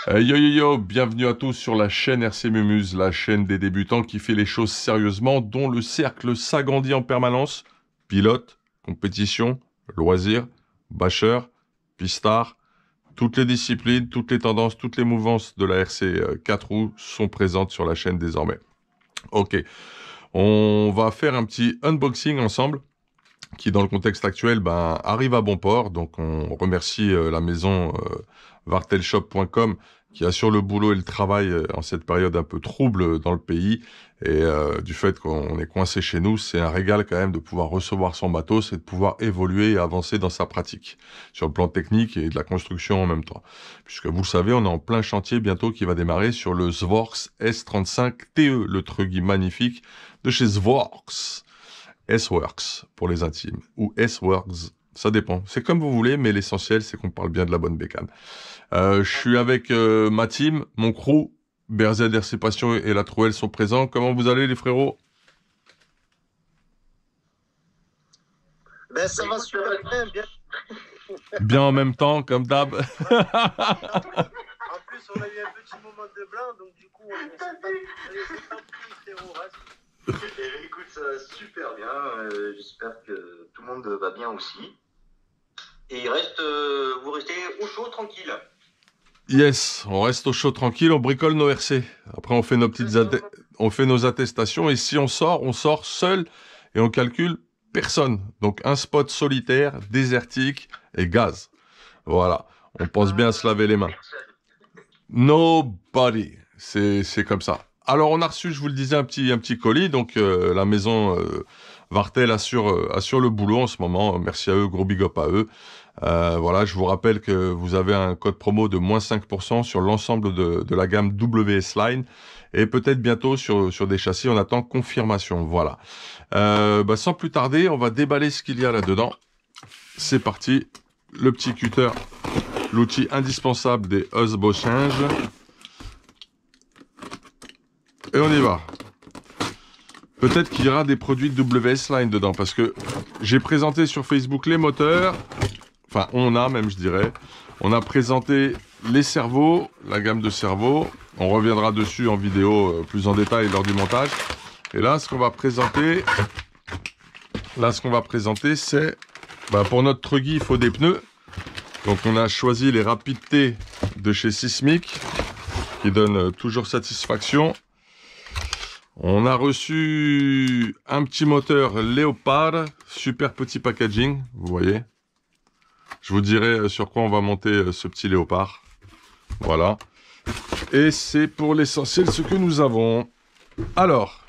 Hey, yo yo yo, bienvenue à tous sur la chaîne RC Mumuse, la chaîne des débutants qui fait les choses sérieusement, dont le cercle s'agrandit en permanence. Pilote, compétition, loisirs, bâcheurs, pistards, toutes les disciplines, toutes les tendances, toutes les mouvances de la RC 4 roues sont présentes sur la chaîne désormais. Ok, on va faire un petit unboxing ensemble qui dans le contexte actuel arrive à bon port. Donc on remercie la maison vartelshop.com qui assure le boulot et le travail en cette période un peu trouble dans le pays. Et du fait qu'on est coincé chez nous, c'est un régal quand même de pouvoir recevoir son matos et de pouvoir évoluer et avancer dans sa pratique sur le plan technique et de la construction en même temps. Puisque vous le savez, on est en plein chantier bientôt qui va démarrer sur le Sworx S35TE, le truggy magnifique de chez Sworx. S-Works pour les intimes, ou S-Works, ça dépend. C'est comme vous voulez, mais l'essentiel, c'est qu'on parle bien de la bonne bécane. Je suis avec ma team, mon crew, BRZ, RC Passion et la Trouelle sont présents. Comment vous allez les frérots? Ben, ça va super bien, bien. Bien en même temps, comme d'hab. En plus, on a eu un petit moment de blanc, donc du coup, on s'est pas pris, frérot. Écoute, ça va super bien. J'espère que tout le monde va bien aussi. Et vous restez au chaud, tranquille. Yes, on reste au chaud tranquille, on bricole nos RC. Après, on fait on fait nos attestations et si on sort seul et on calcule personne. Donc un spot solitaire, désertique et gaz. Voilà, on pense bien à se laver les mains. Nobody, c'est comme ça. Alors on a reçu, je vous le disais, un petit colis. Donc la maison Vartel assure le boulot en ce moment. Merci à eux, gros big up à eux. Voilà, je vous rappelle que vous avez un code promo de moins 5% sur l'ensemble de la gamme WS Line et peut-être bientôt sur des châssis. On attend confirmation. Voilà. Sans plus tarder, on va déballer ce qu'il y a là-dedans. C'est parti. Le petit cutter, l'outil indispensable des Husbochange. Et on y va. Peut-être qu'il y aura des produits de WS Line dedans parce que j'ai présenté sur Facebook les moteurs. Enfin, même, je dirais. On a présenté les servos, la gamme de servos. On reviendra dessus en vidéo plus en détail lors du montage. Et là, ce qu'on va présenter, c'est... pour notre truggy, il faut des pneus. Donc, on a choisi les Rapid-T de chez Sismic, qui donnent toujours satisfaction. On a reçu un petit moteur Léopard, super petit packaging, vous voyez. Je vous dirai sur quoi on va monter ce petit Léopard. Voilà. Et c'est pour l'essentiel ce que nous avons. Alors,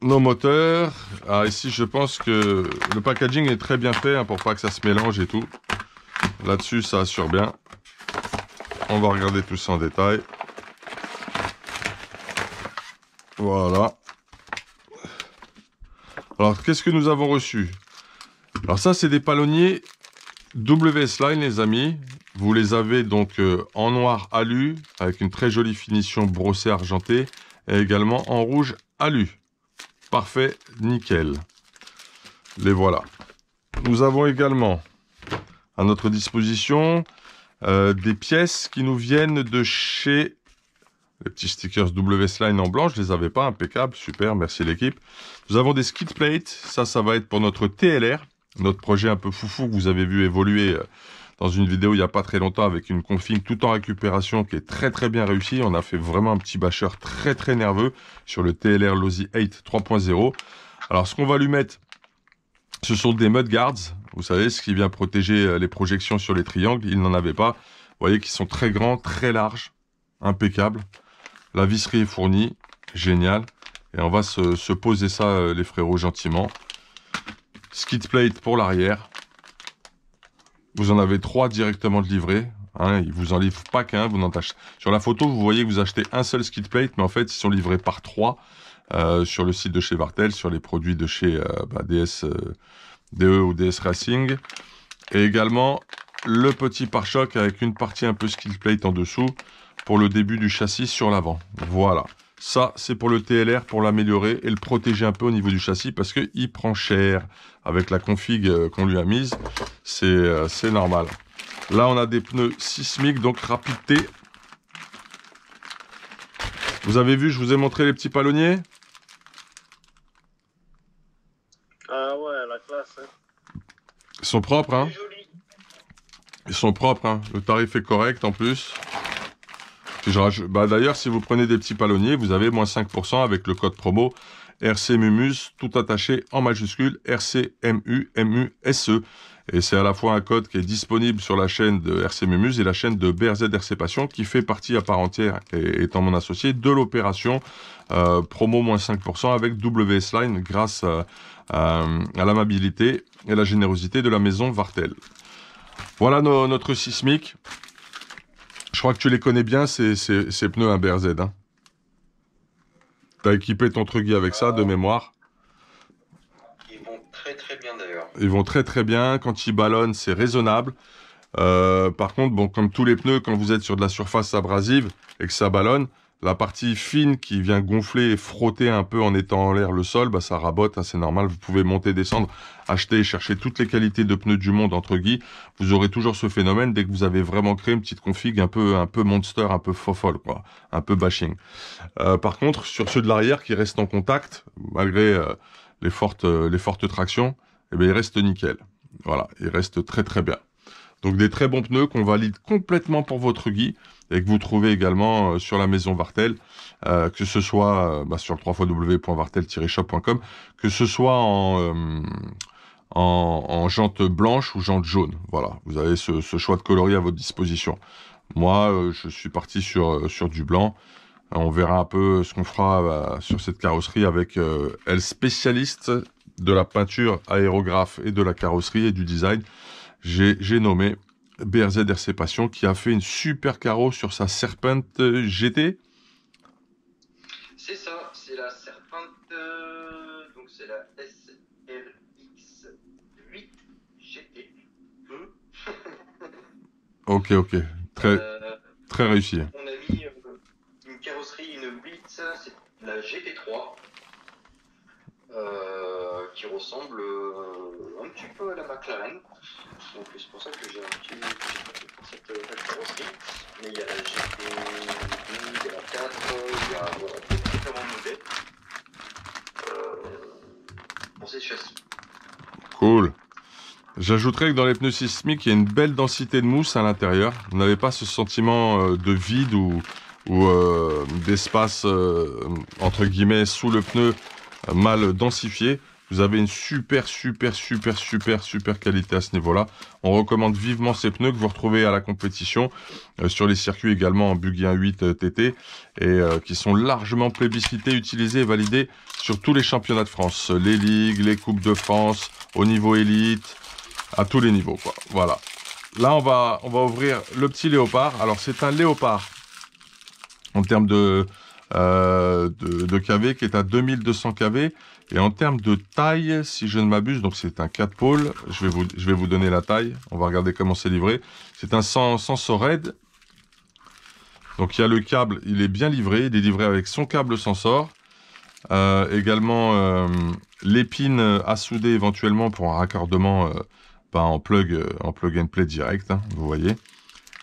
nos moteurs. Ah, ici, je pense que le packaging est très bien fait pour pas que ça se mélange et tout. Là-dessus, ça assure bien. On va regarder tout ça en détail. Voilà. Alors, qu'est-ce que nous avons reçu? Alors ça, c'est des palonniers WS Line, les amis. Vous les avez donc en noir alu, avec une très jolie finition brossée argentée, et également en rouge alu. Parfait, nickel. Les voilà. Nous avons également à notre disposition des pièces qui nous viennent de chez... Les petits stickers WS Line en blanc, je les avais pas, impeccable, super, merci l'équipe. Nous avons des skid plates, ça va être pour notre TLR, notre projet un peu foufou que vous avez vu évoluer dans une vidéo il n'y a pas très longtemps avec une config tout en récupération qui est très très bien réussie. On a fait vraiment un petit bâcheur très très nerveux sur le TLR Losi 8 3.0. Alors ce qu'on va lui mettre, ce sont des mud guards, vous savez, ce qui vient protéger les projections sur les triangles, il n'en avait pas. Vous voyez qu'ils sont très grands, très larges, impeccables. La visserie est fournie, génial. Et on va se poser ça, les frérots, gentiment. Skid plate pour l'arrière. Vous en avez 3 directement de livrés. Hein, ils vous en livrent pas qu'un. Sur la photo, vous voyez que vous achetez un seul skid plate, mais en fait, ils sont livrés par 3 sur le site de chez Vartel, sur les produits de chez DS, DE ou DS Racing. Et également, le petit pare-choc avec une partie un peu skid plate en dessous, pour le début du châssis sur l'avant. Voilà. Ça, c'est pour le TLR, pour l'améliorer et le protéger un peu au niveau du châssis parce qu'il prend cher avec la config qu'on lui a mise. C'est normal. Là, on a des pneus sismiques, donc rapide T. Vous avez vu, je vous ai montré les petits palonniers. Ah ouais, la classe. Hein. Ils sont propres, hein. Joli. Ils sont propres, hein. Le tarif est correct en plus. Bah, d'ailleurs, si vous prenez des petits palonniers, vous avez moins 5% avec le code promo RCMUMUS, tout attaché en majuscule, RCMUMUSE. Et c'est à la fois un code qui est disponible sur la chaîne de RCMUMUS et la chaîne de BRZ RC Passion, qui fait partie à part entière, et étant mon associé, de l'opération promo moins 5% avec WS Line grâce à l'amabilité et la générosité de la maison Vartel. Voilà notre sismique. Je crois que tu les connais bien, ces pneus à BRZ. Hein. Tu as équipé ton Truggy avec ça, de mémoire. Ils vont très très bien d'ailleurs. Ils vont très très bien. Quand ils ballonnent, c'est raisonnable. Par contre, bon, comme tous les pneus, quand vous êtes sur de la surface abrasive et que ça ballonne, la partie fine qui vient gonfler et frotter un peu en étant en l'air le sol, bah, ça rabote, hein, c'est normal. Vous pouvez monter, descendre, acheter et chercher toutes les qualités de pneus du monde entre guillemets. Vous aurez toujours ce phénomène dès que vous avez vraiment créé une petite config un peu monster, un peu fofolle, quoi, un peu bashing. Par contre, sur ceux de l'arrière qui restent en contact, malgré les fortes tractions, eh bien, ils restent nickel. Voilà, ils restent très très bien. Donc des très bons pneus qu'on valide complètement pour votre Guy et que vous trouvez également sur la maison Vartel, que ce soit sur le www.vartel-shop.com, que ce soit en jante blanche ou jante jaune. Voilà, vous avez ce choix de coloris à votre disposition. Moi, je suis parti sur du blanc. On verra un peu ce qu'on fera sur cette carrosserie avec elle spécialiste de la peinture aérographe et de la carrosserie et du design. J'ai nommé BRZ RC Passion qui a fait une super carreau sur sa Serpent GT. C'est ça, c'est la Serpent, donc c'est la SLX8 GT. Ok, très réussi. On a mis une carrosserie, une Blitz, c'est la GT3. Qui ressemble un petit peu à la McLaren. Donc c'est pour ça que j'ai un petit pour cette carrosserie. Mais il y a la GT2, il y a la 4, il y a voilà, différents modèles pour ces châssis. Cool. J'ajouterais que dans les pneus sismiques, il y a une belle densité de mousse à l'intérieur. Vous n'avez pas ce sentiment de vide ou d'espace entre guillemets sous le pneu mal densifié. Vous avez une super qualité à ce niveau-là. On recommande vivement ces pneus que vous retrouvez à la compétition sur les circuits également en Buggy 1.8 TT et qui sont largement plébiscités, utilisés et validés sur tous les championnats de France, les ligues, les coupes de France, au niveau élite, à tous les niveaux, quoi. Voilà. Là, on va ouvrir le petit Léopard. Alors, c'est un Léopard en termes de kV qui est à 2200 kV et en termes de taille, si je ne m'abuse, donc c'est un 4 pôles, je vais vous donner la taille, on va regarder comment c'est livré. C'est un Sensored, donc il y a le câble, il est bien livré, il est livré avec son câble Sensor, également l'épine à souder éventuellement pour un raccordement en plug and play direct, hein, vous voyez.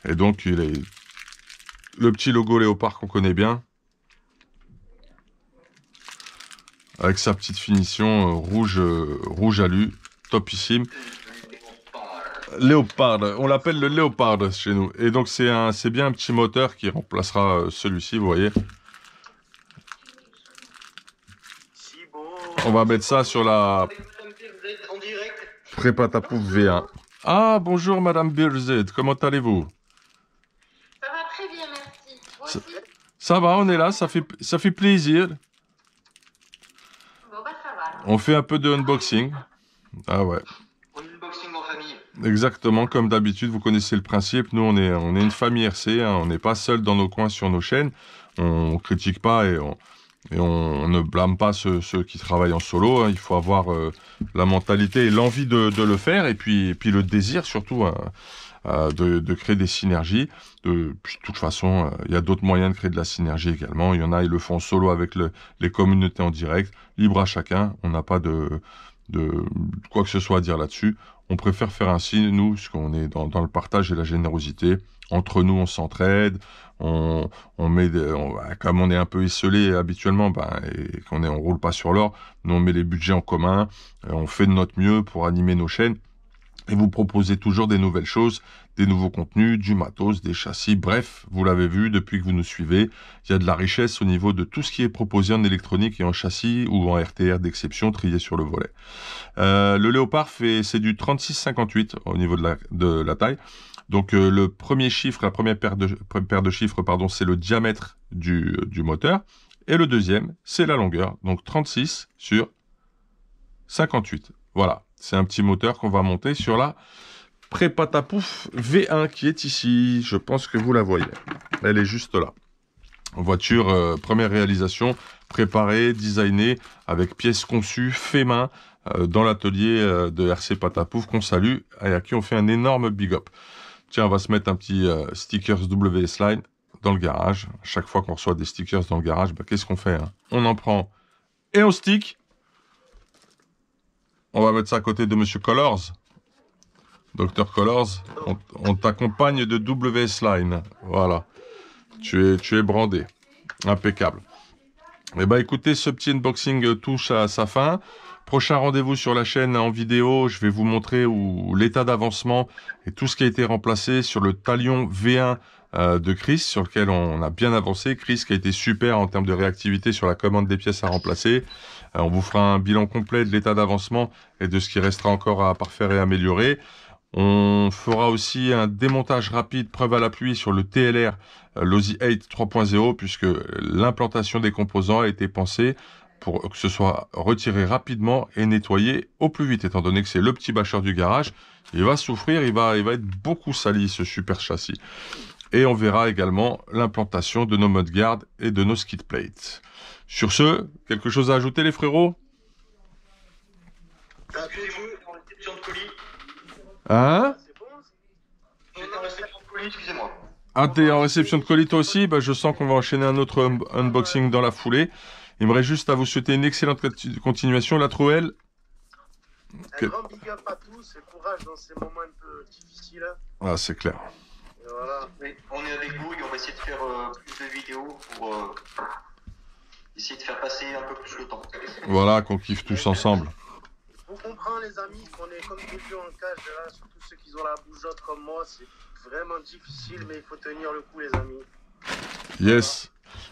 Et donc il est le petit logo Léopard qu'on connaît bien, avec sa petite finition rouge alu, topissime. Léopard, on l'appelle le Léopard chez nous. Et donc c'est bien un petit moteur qui remplacera celui-ci, vous voyez. On va mettre ça sur la Prépa ta pouf V1. Ah, bonjour Madame BRZ, comment allez-vous? Ça va très bien, merci. Vous aussi? Ça va, on est là, ça fait plaisir. Bon, bah ça va. On fait un peu de unboxing. Ah ouais. Unboxing en famille. Exactement, comme d'habitude, vous connaissez le principe. Nous, on est une famille RC, hein, on n'est pas seul dans nos coins sur nos chaînes. On critique pas et on ne blâme pas ceux qui travaillent en solo. Hein. Il faut avoir la mentalité et l'envie de le faire et puis le désir surtout de créer des synergies. Puis, de toute façon, il y a d'autres moyens de créer de la synergie également. Il y en a, ils le font en solo avec les communautés en direct. Libre à chacun. On n'a pas de de quoi que ce soit à dire là-dessus. On préfère faire ainsi, nous, parce qu'on est dans le partage et la générosité. Entre nous, on s'entraide, on met, comme on est un peu esselé habituellement, et on roule pas sur l'or, nous on met les budgets en commun, on fait de notre mieux pour animer nos chaînes. Et vous proposez toujours des nouvelles choses, des nouveaux contenus, du matos, des châssis, bref, vous l'avez vu depuis que vous nous suivez, il y a de la richesse au niveau de tout ce qui est proposé en électronique et en châssis ou en RTR d'exception trié sur le volet. Le Léopard c'est du 36-58 au niveau de la taille. Donc le premier chiffre, la première paire de chiffres, pardon, c'est le diamètre du moteur. Et le deuxième, c'est la longueur, donc 36 sur 58. Voilà. C'est un petit moteur qu'on va monter sur la Prépatapouf V1 qui est ici. Je pense que vous la voyez. Elle est juste là. Voiture, première réalisation, préparée, designée, avec pièces conçues, fait main, dans l'atelier de RC Patapouf qu'on salue et à qui on fait un énorme big up. Tiens, on va se mettre un petit stickers WS Line dans le garage. Chaque fois qu'on reçoit des stickers dans le garage, qu'est-ce qu'on fait, hein? On en prend et on stick. On va mettre ça à côté de Monsieur Colors. Dr Colors, on t'accompagne de WS Line. Voilà. Tu es brandé. Impeccable. Eh ben, écoutez, ce petit unboxing touche à sa fin. Prochain rendez-vous sur la chaîne en vidéo, je vais vous montrer l'état d'avancement et tout ce qui a été remplacé sur le Talion V1 de Chris, sur lequel on a bien avancé. Chris qui a été super en termes de réactivité sur la commande des pièces à remplacer. On vous fera un bilan complet de l'état d'avancement et de ce qui restera encore à parfaire et améliorer. On fera aussi un démontage rapide, preuve à l'appui sur le TLR Losi 8 3.0 puisque l'implantation des composants a été pensée pour que ce soit retiré rapidement et nettoyé au plus vite, étant donné que c'est le petit bâcheur du garage. Il va souffrir, il va être beaucoup sali, ce super châssis. Et on verra également l'implantation de nos mudguards et de nos skid plates. Sur ce, quelque chose à ajouter les frérots? Excusez-moi, en réception de colis. Hein? J'étais en réception de colis, excusez-moi. Ah, t'es en réception de colis toi aussi? Je sens qu'on va enchaîner un autre unboxing dans la foulée. Il me reste juste à vous souhaiter une excellente continuation. La Trouelle. Un grand big up à tous et courage dans ces moments un peu difficiles. Ah, c'est clair. Et voilà. Oui, on est avec vous et on va essayer de faire plus de vidéos pour essayer de faire passer un peu plus le temps. Voilà, qu'on kiffe tous ensemble. Je vous comprends les amis, qu'on est comme des vieux en cage là, surtout ceux qui ont la bougeotte comme moi, c'est vraiment difficile mais il faut tenir le coup les amis. Yes.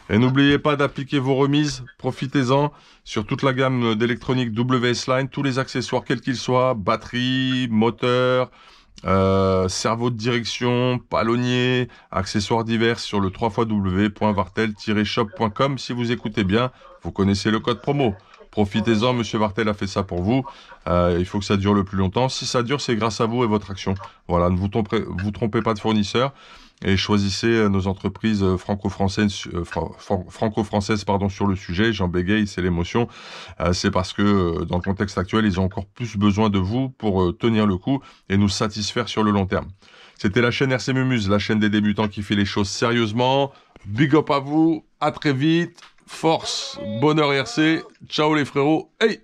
Et n'oubliez pas d'appliquer vos remises, profitez-en sur toute la gamme d'électronique WS Line, tous les accessoires quels qu'ils soient, batterie, moteur, cerveau de direction, palonnier, accessoires divers sur le www.vartel-shop.com. Si vous écoutez bien, vous connaissez le code promo. Profitez-en, Monsieur Vartel a fait ça pour vous. Il faut que ça dure le plus longtemps. Si ça dure, c'est grâce à vous et votre action. Voilà, ne vous trompez pas de fournisseur et choisissez nos entreprises franco-françaises sur le sujet. J'en bégaye, c'est l'émotion. C'est parce que dans le contexte actuel, ils ont encore plus besoin de vous pour tenir le coup et nous satisfaire sur le long terme. C'était la chaîne RC Mumuse, la chaîne des débutants qui fait les choses sérieusement. Big up à vous, à très vite. Force, bonheur RC, ciao les frérots, hey!